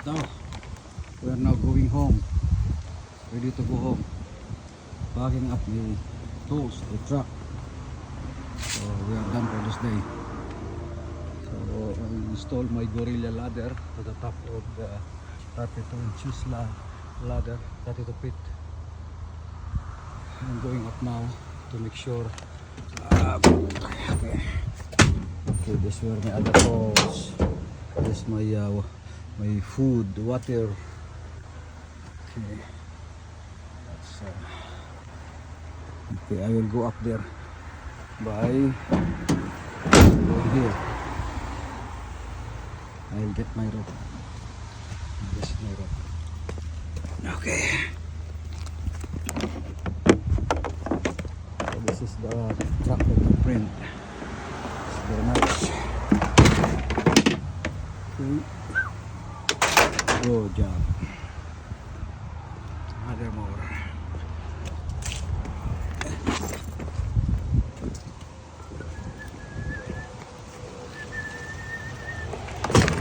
now we are now going home, ready to go home, packing up the tools, the truck. So we are done for this day. So I installed my Gorilla ladder to the top of the 32 inches ladder, 32 feet. I'm going up now to make sure. Okay, this were my other tools. This is my food, water. Okay, okay, I will go up there by going here. I'll get my rope. This is my rope. Okay. So this is the truck that I print. It's very nice. Okay. Good job. Another more.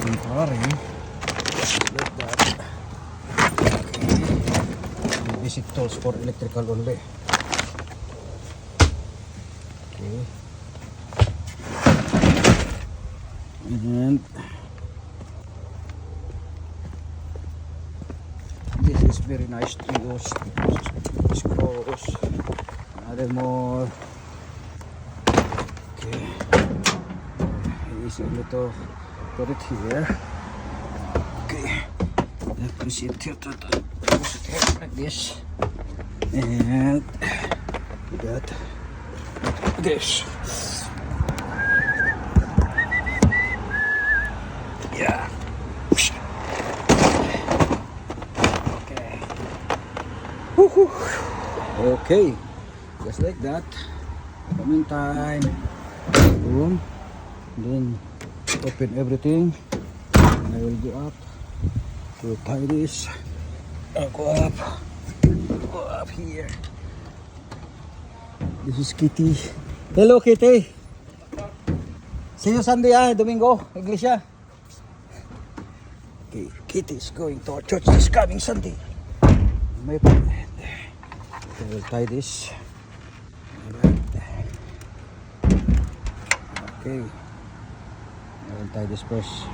Temporary. Just like that. Okay. Basic tools for electrical only. Okay. And this is very nice to use because screws. Another more. Okay. Easy to put it here. Okay. Push it here like this. And that. This. Yeah. Okay. Woohoo. Okay. Just like that. Coming time. Boom. Then open everything. And I will go up to tie this. I'll go up. Go up here. This is Kitty. Hello, Kitty. See you Sunday, Domingo, Iglesia. Okay, Kitty is going to our church this coming Sunday. My friend. I will tie this. Okay. I will tie this first.